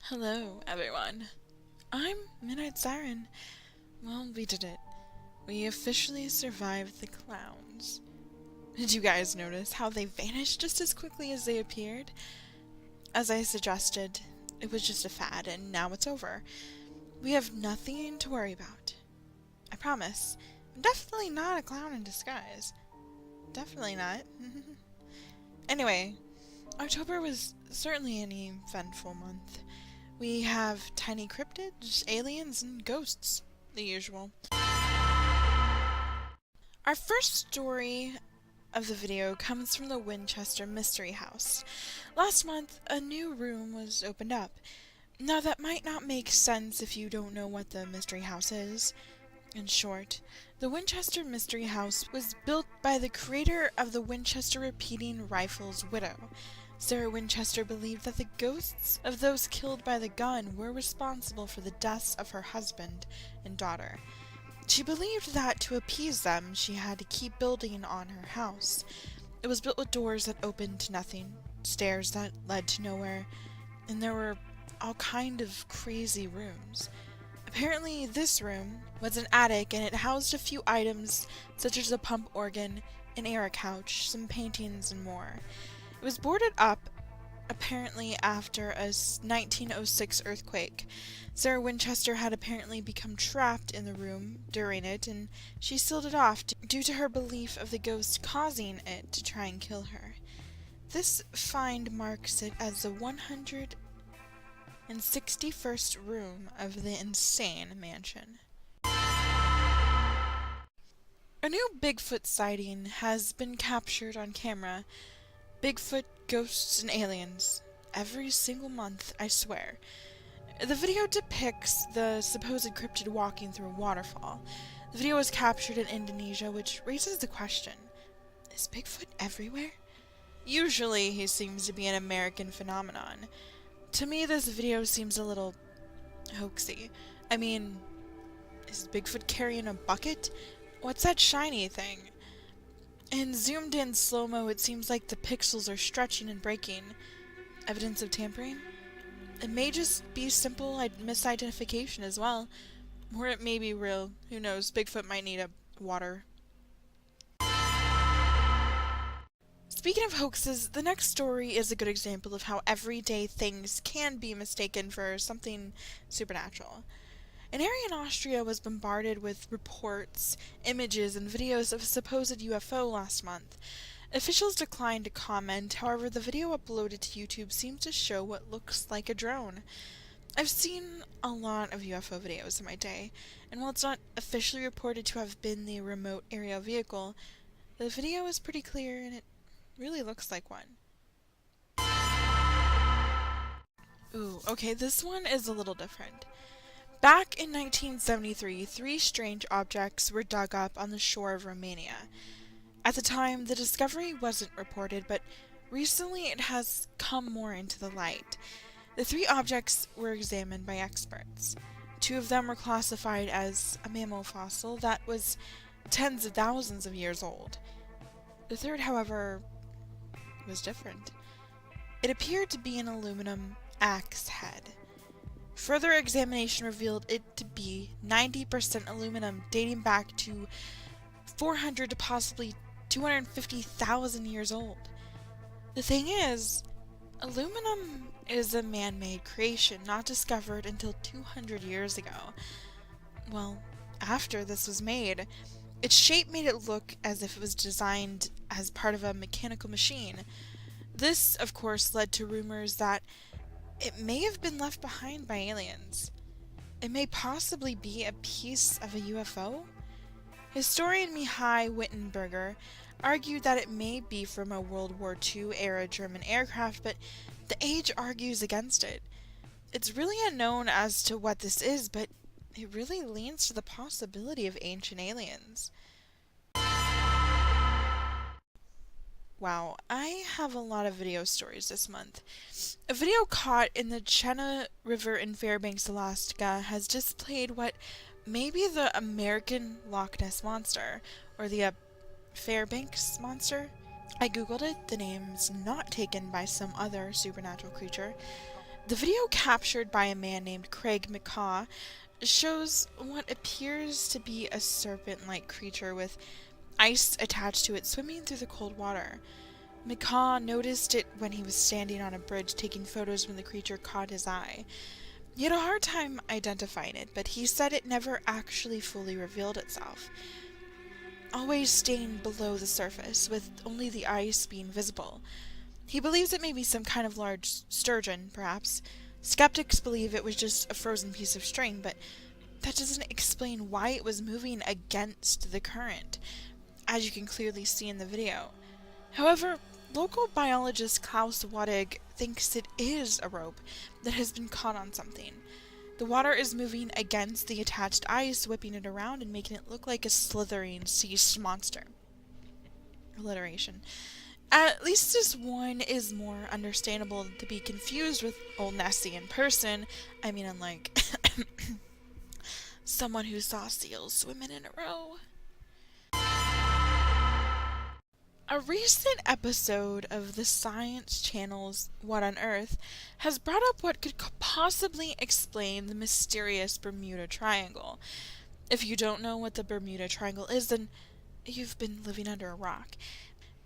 Hello, everyone. I'm Midnight Siren. Well, we did it. We officially survived the clowns. Did you guys notice how they vanished just as quickly as they appeared? As I suggested, it was just a fad, and now it's over. We have nothing to worry about. I promise. I'm definitely not a clown in disguise. Definitely not. Anyway, October was certainly an eventful month. We have tiny cryptids, aliens, and ghosts. The usual. Our first story of the video comes from the Winchester Mystery House. Last month, a new room was opened up. Now, that might not make sense if you don't know what the Mystery House is. In short, the Winchester Mystery House was built by the creator of the Winchester Repeating Rifle's widow. Sarah Winchester believed that the ghosts of those killed by the gun were responsible for the deaths of her husband and daughter. She believed that to appease them, she had to keep building on her house. It was built with doors that opened to nothing, stairs that led to nowhere, and there were all kind of crazy rooms. Apparently, this room was an attic, and it housed a few items such as a pump organ, an air couch, some paintings, and more. It was boarded up, apparently after a 1906 earthquake. Sarah Winchester had apparently become trapped in the room during it, and she sealed it off due to her belief of the ghost causing it to try and kill her. This find marks it as the 161st room of the insane mansion. A new Bigfoot sighting has been captured on camera. Bigfoot, ghosts, and aliens. Every single month, I swear. The video depicts the supposed cryptid walking through a waterfall. The video was captured in Indonesia, which raises the question, is Bigfoot everywhere? Usually, he seems to be an American phenomenon. To me, this video seems a little hoaxy. I mean, is Bigfoot carrying a bucket? What's that shiny thing? In zoomed-in slow-mo, it seems like the pixels are stretching and breaking. Evidence of tampering? It may just be simple misidentification as well. Or it may be real. Who knows? Bigfoot might need a water. Speaking of hoaxes, the next story is a good example of how everyday things can be mistaken for something supernatural. An area in Austria was bombarded with reports, images, and videos of a supposed UFO last month. Officials declined to comment, however, the video uploaded to YouTube seems to show what looks like a drone. I've seen a lot of UFO videos in my day, and while it's not officially reported to have been the remote aerial vehicle, the video is pretty clear and it really looks like one. Ooh, okay, this one is a little different. Back in 1973, 3 strange objects were dug up on the shore of Romania. At the time, the discovery wasn't reported, but recently it has come more into the light. The 3 objects were examined by experts. 2 of them were classified as a mammal fossil that was tens of thousands of years old. The third, however, was different. It appeared to be an aluminum axe head. Further examination revealed it to be 90% aluminum, dating back to 400 to possibly 250,000 years old. The thing is, aluminum is a man-made creation, not discovered until 200 years ago. Well, after this was made, its shape made it look as if it was designed as part of a mechanical machine. This, of course, led to rumors that it may have been left behind by aliens. It may possibly be a piece of a UFO? Historian Mihai Wittenberger argued that it may be from a World War II-era German aircraft, but the age argues against it. It's really unknown as to what this is, but it really leans to the possibility of ancient aliens. Wow, I have a lot of video stories this month. A video caught in the Chena River in Fairbanks, Alaska has displayed what may be the American Loch Ness Monster, or the Fairbanks Monster. I googled it, the name's not taken by some other supernatural creature. The video captured by a man named Craig McCaw shows what appears to be a serpent-like creature with ice attached to it swimming through the cold water. McCaw noticed it when he was standing on a bridge taking photos when the creature caught his eye. He had a hard time identifying it, but he said it never actually fully revealed itself, always staying below the surface, with only the ice being visible. He believes it may be some kind of large sturgeon, perhaps. Skeptics believe it was just a frozen piece of string, but that doesn't explain why it was moving against the current, as you can clearly see in the video. However, local biologist Klaus Wadig thinks it is a rope that has been caught on something. The water is moving against the attached ice, whipping it around and making it look like a slithering sea monster. Alliteration. At least this one is more understandable than to be confused with old Nessie in person. I mean, unlike someone who saw seals swimming in a row. A recent episode of the Science Channel's What on Earth has brought up what could possibly explain the mysterious Bermuda Triangle. If you don't know what the Bermuda Triangle is, then you've been living under a rock.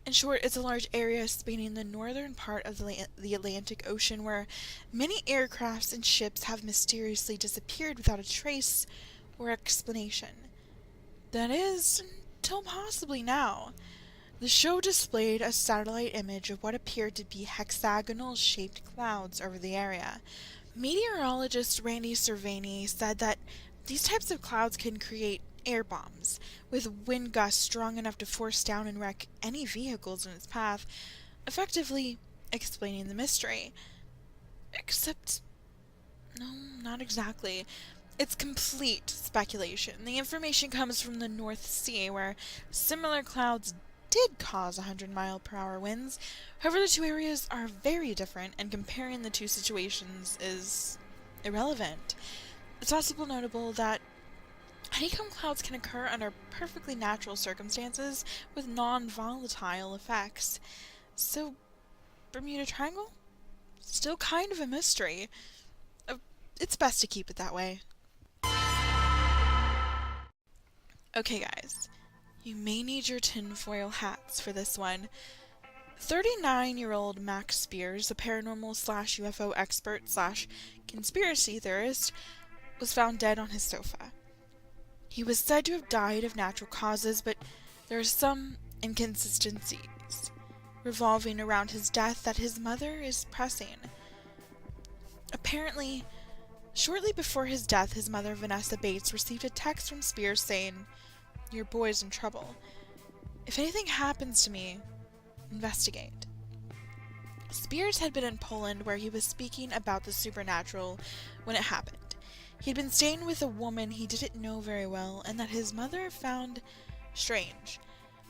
In short, it's a large area spanning the northern part of the Atlantic Ocean where many aircrafts and ships have mysteriously disappeared without a trace or explanation. That is, until possibly now. The show displayed a satellite image of what appeared to be hexagonal-shaped clouds over the area. Meteorologist Randy Cervani said that these types of clouds can create air bombs, with wind gusts strong enough to force down and wreck any vehicles in its path, effectively explaining the mystery. Except, no, not exactly. It's complete speculation. The information comes from the North Sea, where similar clouds did cause 100-mile-per-hour winds. However, the two areas are very different, and comparing the two situations is irrelevant. It's also notable that honeycomb clouds can occur under perfectly natural circumstances with non-volatile effects. So, Bermuda Triangle? Still kind of a mystery. It's best to keep it that way. Okay, guys. You may need your tinfoil hats for this one. 39-year-old Max Spears, a paranormal/UFO expert/conspiracy theorist, was found dead on his sofa. He was said to have died of natural causes, but there are some inconsistencies revolving around his death that his mother is pressing. Apparently, shortly before his death, his mother, Vanessa Bates, received a text from Spears saying, "Your boy's in trouble. If anything happens to me, investigate." Spears had been in Poland where he was speaking about the supernatural when it happened. He'd been staying with a woman he didn't know very well and that his mother found strange.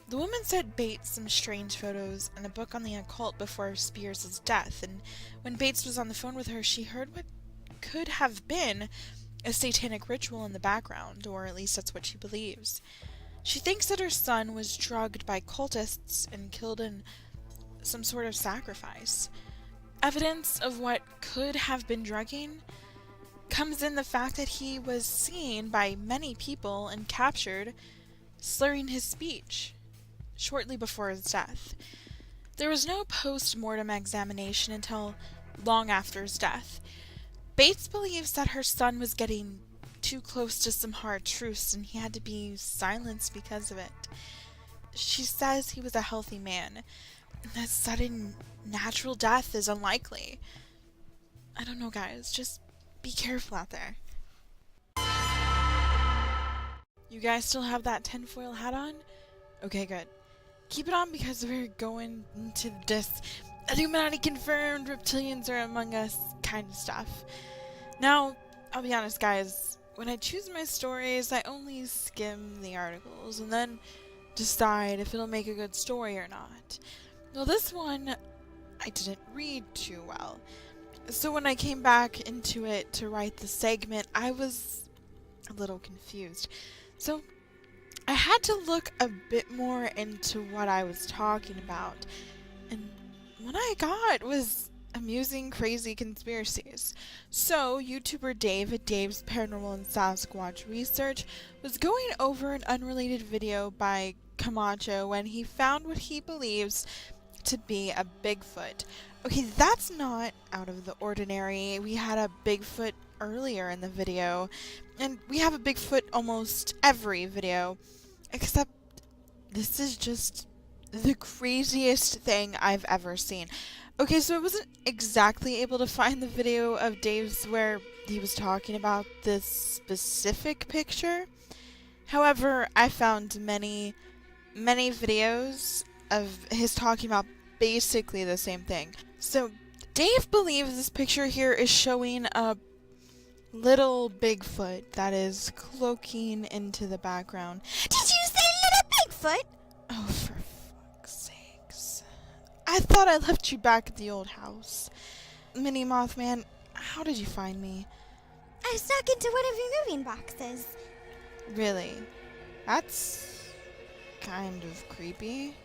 The woman sent Bates some strange photos and a book on the occult before Spears' death, and when Bates was on the phone with her, she heard what could have been a satanic ritual in the background, or at least that's what she believes. She thinks that her son was drugged by cultists and killed in some sort of sacrifice. Evidence of what could have been drugging comes in the fact that he was seen by many people and captured slurring his speech shortly before his death. There was no post-mortem examination until long after his death. Bates believes that her son was getting too close to some hard truths and he had to be silenced because of it. She says he was a healthy man and that sudden natural death is unlikely. I don't know, guys. Just be careful out there. You guys still have that tinfoil hat on? Okay, good. Keep it on because we're going into this Illuminati confirmed reptilians are among us kind of stuff. Now, I'll be honest, guys. When I choose my stories, I only skim the articles and then decide if it'll make a good story or not. Well, this one I didn't read too well. So when I came back into it to write the segment, I was a little confused. So I had to look a bit more into what I was talking about. And what I got was amusing, crazy conspiracies. So, YouTuber Dave at Dave's Paranormal and Sasquatch Research was going over an unrelated video by Camacho when he found what he believes to be a Bigfoot. Okay, that's not out of the ordinary. We had a Bigfoot earlier in the video, and we have a Bigfoot almost every video, except this is just the craziest thing I've ever seen. Okay, so I wasn't exactly able to find the video of Dave's where he was talking about this specific picture. However, I found many videos of his talking about basically the same thing. So, Dave believes this picture here is showing a little Bigfoot that is cloaking into the background. Did you say little Bigfoot? Oh, for fuck's sakes. I thought I left you back at the old house. Mini Mothman, how did you find me? I snuck into one of your moving boxes. Really? That's kind of creepy.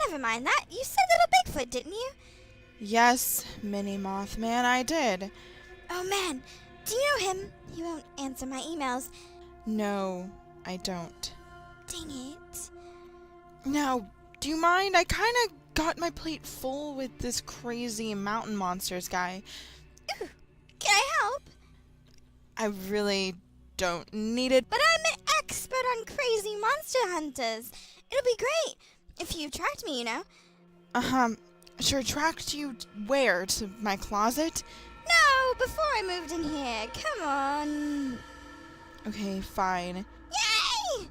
Never mind that. You said little Bigfoot, didn't you? Yes, Mini Mothman, I did. Oh man, do you know him? He won't answer my emails. No, I don't. Dang it. Now, do you mind? I kind of got my plate full with this crazy mountain monsters guy. Ooh, can I help? I really don't need it. But I'm an expert on crazy monster hunters. It'll be great if you tracked me, you know. Sure, tracked you where? To my closet? No, before I moved in here. Come on. Okay, fine. Yay!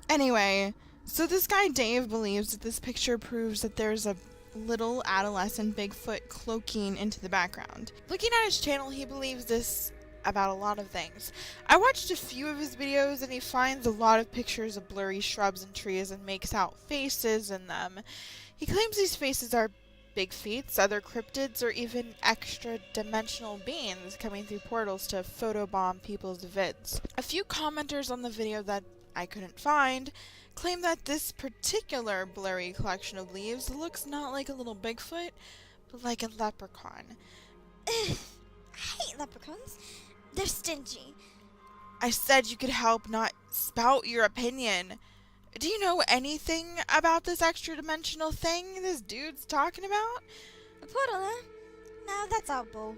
Anyway, so this guy Dave believes that this picture proves that there's a little adolescent Bigfoot cloaking into the background. Looking at his channel, he believes this about a lot of things. I watched a few of his videos and he finds a lot of pictures of blurry shrubs and trees and makes out faces in them. He claims these faces are Bigfoots, other cryptids, or even extra-dimensional beings coming through portals to photobomb people's vids. A few commenters on the video that I couldn't find claim that this particular blurry collection of leaves looks not like a little Bigfoot, but like a leprechaun. Ugh, I hate leprechauns. They're stingy. I said you could help, not spout your opinion. Do you know anything about this extra-dimensional thing this dude's talking about? A portal, huh? No, that's all bull.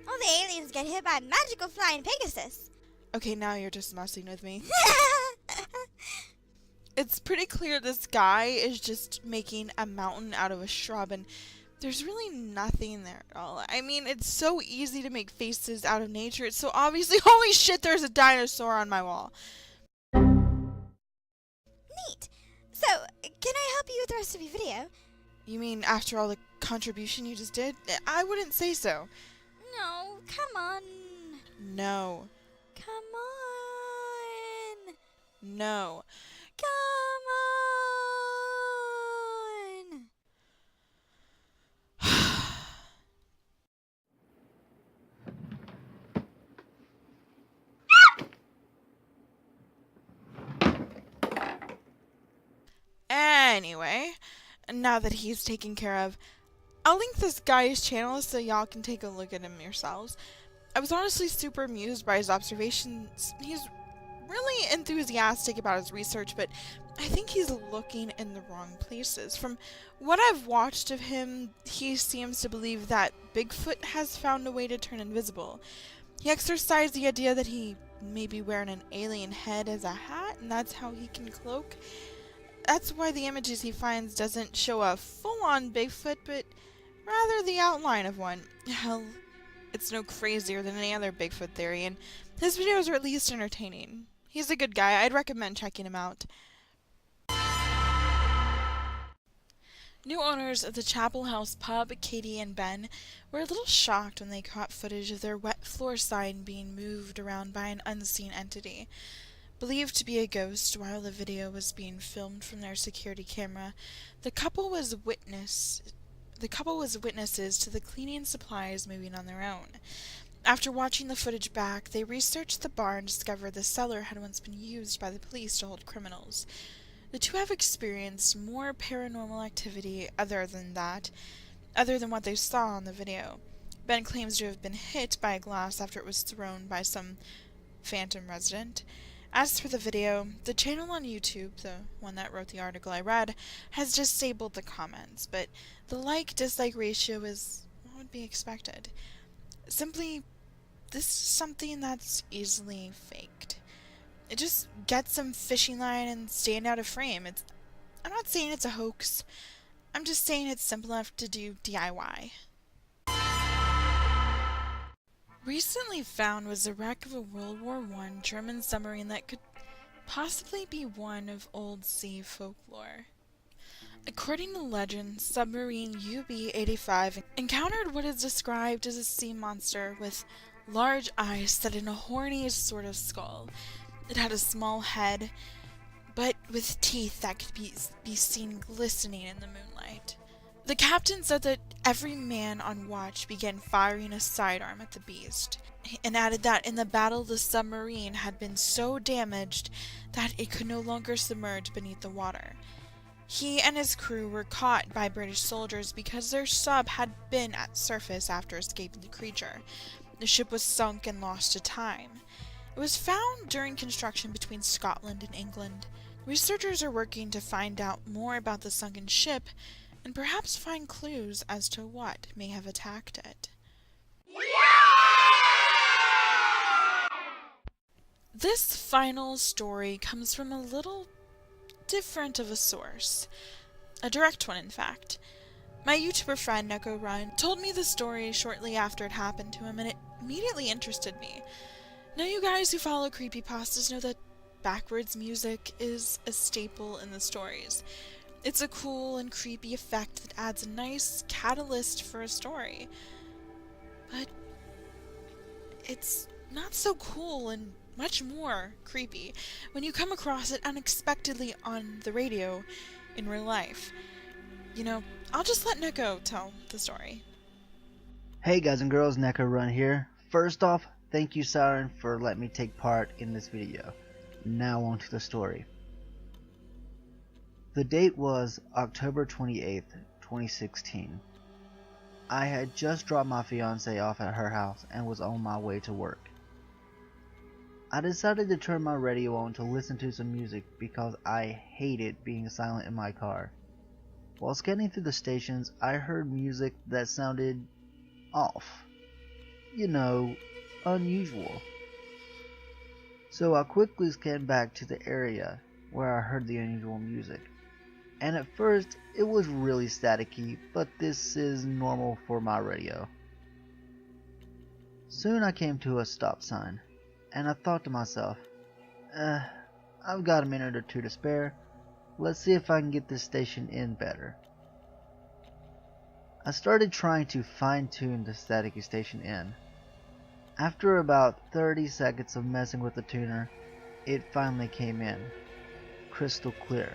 All the aliens get hit by magical flying Pegasus. Okay, now you're just messing with me. It's pretty clear this guy is just making a mountain out of a shrub, and there's really nothing there at all. I mean, it's so easy to make faces out of nature. It's so obviously, holy shit, there's a dinosaur on my wall. Neat. So, can I help you with the rest of your video? You mean after all the contribution you just did? I wouldn't say so. No, come on. No. Come on. No. Come on. Anyway, now that he's taken care of, I'll link this guy's channel so y'all can take a look at him yourselves. I was honestly super amused by his observations. He's really enthusiastic about his research, but I think he's looking in the wrong places. From what I've watched of him, he seems to believe that Bigfoot has found a way to turn invisible. He exercised the idea that he may be wearing an alien head as a hat, and that's how he can cloak. That's why the images he finds doesn't show a full-on Bigfoot, but rather the outline of one. Hell, it's no crazier than any other Bigfoot theory, and his videos are at least entertaining. He's a good guy. I'd recommend checking him out. New owners of the Chapel House pub, Katie and Ben, were a little shocked when they caught footage of their wet floor sign being moved around by an unseen entity. Believed to be a ghost while the video was being filmed from their security camera, the couple was witnesses to the cleaning supplies moving on their own. After watching the footage back, they researched the bar and discovered the cellar had once been used by the police to hold criminals. The two have experienced more paranormal activity other than that. other than what they saw on the video. Ben claims to have been hit by a glass after it was thrown by some phantom resident. As for the video, the channel on YouTube, the one that wrote the article I read, has disabled the comments, but the like-dislike ratio is what would be expected. Simply, this is something that's easily faked. It just get some fishing line and stand out of frame. I'm not saying it's a hoax. I'm just saying it's simple enough to do DIY. Recently found was the wreck of a World War I German submarine that could possibly be one of old sea folklore. According to legend, submarine UB-85 encountered what is described as a sea monster with large eyes set in a horny sort of skull. It had a small head, but with teeth that could be seen glistening in the moonlight. The captain said that every man on watch began firing a sidearm at the beast, and added that in the battle the submarine had been so damaged that it could no longer submerge beneath the water. He and his crew were caught by British soldiers because their sub had been at surface after escaping the creature. The ship was sunk and lost to time. It was found during construction between Scotland and England. Researchers are working to find out more about the sunken ship and perhaps find clues as to what may have attacked it. This final story comes from a little different of a source. A direct one, in fact. My YouTuber friend Nekorun told me the story shortly after it happened to him, and it immediately interested me. Now you guys who follow creepypastas know that backwards music is a staple in the stories. It's a cool and creepy effect that adds a nice catalyst for a story. But it's not so cool and much more creepy when you come across it unexpectedly on the radio in real life. You know, I'll just let Neko tell the story. Hey guys and girls, Nekorun here. First off, thank you Siren for letting me take part in this video. Now on to the story. The date was October 28th, 2016. I had just dropped my fiance off at her house and was on my way to work. I decided to turn my radio on to listen to some music because I hated being silent in my car. While scanning through the stations, I heard music that sounded off. You know, unusual. So I quickly scanned back to the area where I heard the unusual music. And at first, it was really staticky, but this is normal for my radio. Soon I came to a stop sign, and I thought to myself, I've got a minute or two to spare. Let's see if I can get this station in better. I started trying to fine-tune the staticky station in. After about 30 seconds of messing with the tuner, it finally came in, crystal clear.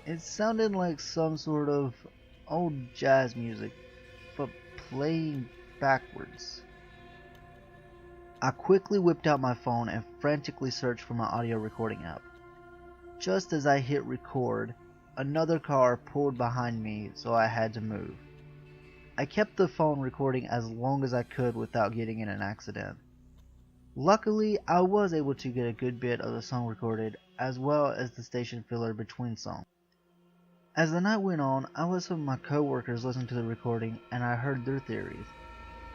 It sounded like some sort of old jazz music, but playing backwards. I quickly whipped out my phone and frantically searched for my audio recording app. Just as I hit record, another car pulled behind me, so I had to move. I kept the phone recording as long as I could without getting in an accident. Luckily, I was able to get a good bit of the song recorded, as well as the station filler between songs. As the night went on, I let some of my co-workers listen to the recording, and I heard their theories.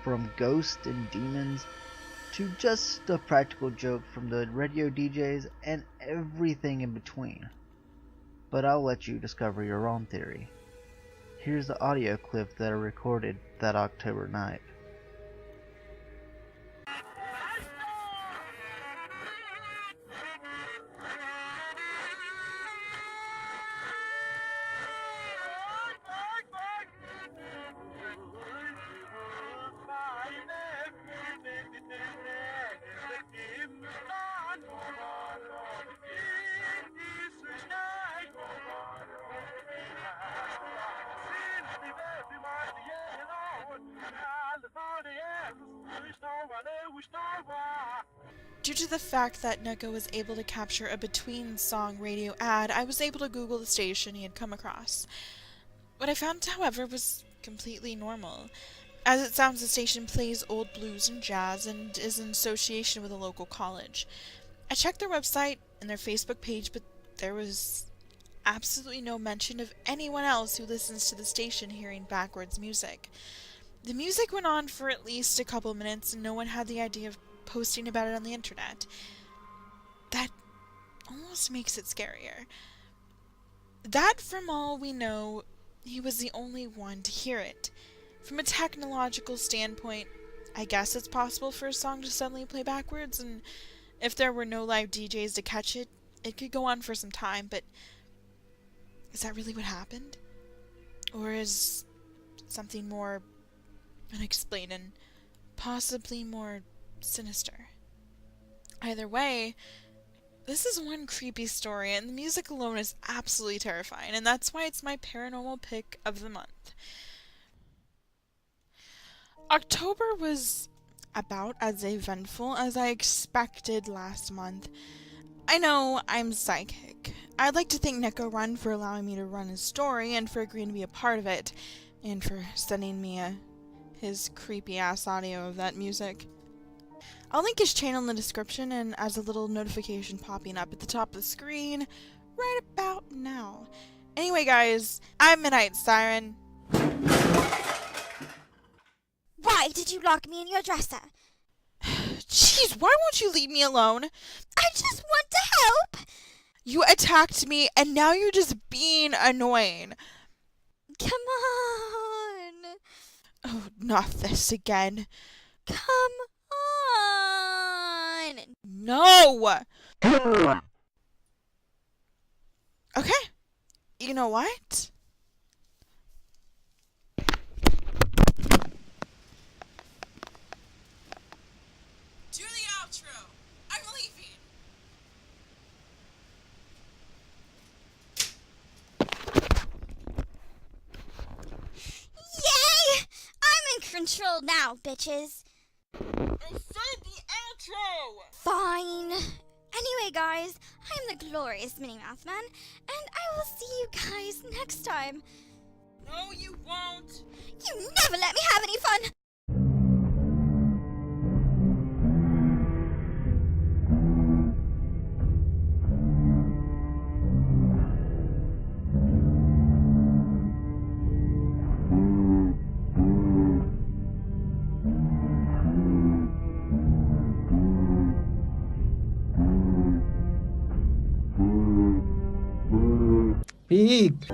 From ghosts and demons, to just a practical joke from the radio DJs, and everything in between. But I'll let you discover your own theory. Here's the audio clip that I recorded that October night. Due to the fact that Neko was able to capture a between-song radio ad, I was able to Google the station he had come across. What I found, however, was completely normal. As it sounds, the station plays old blues and jazz and is in association with a local college. I checked their website and their Facebook page, but there was absolutely no mention of anyone else who listens to the station hearing backwards music. The music went on for at least a couple minutes and no one had the idea of posting about it on the internet. That almost makes it scarier. That, from all we know, he was the only one to hear it. From a technological standpoint, I guess it's possible for a song to suddenly play backwards, and if there were no live DJs to catch it, it could go on for some time, but is that really what happened? Or is something more unexplained and possibly more sinister? Either way, this is one creepy story, and the music alone is absolutely terrifying, and that's why it's my paranormal pick of the month. October was about as eventful as I expected last month. I know, I'm psychic. I'd like to thank Nekorun for allowing me to run his story and for agreeing to be a part of it, and for sending me his creepy-ass audio of that music. I'll link his channel in the description and as a little notification popping up at the top of the screen right about now. Anyway guys, I'm Midnight Siren. Why did you lock me in your dresser? Jeez, why won't you leave me alone? I just want to help! You attacked me and now you're just being annoying. Come on! Oh, not this again. Come on! No! Okay. You know what? Do the outro. I'm leaving. Yay! I'm in control now, bitches. I said the outro! Fine. Anyway, guys, I'm the glorious Minnie Mouse Man, and I will see you guys next time. No, you won't. You never let me have any fun! Beep.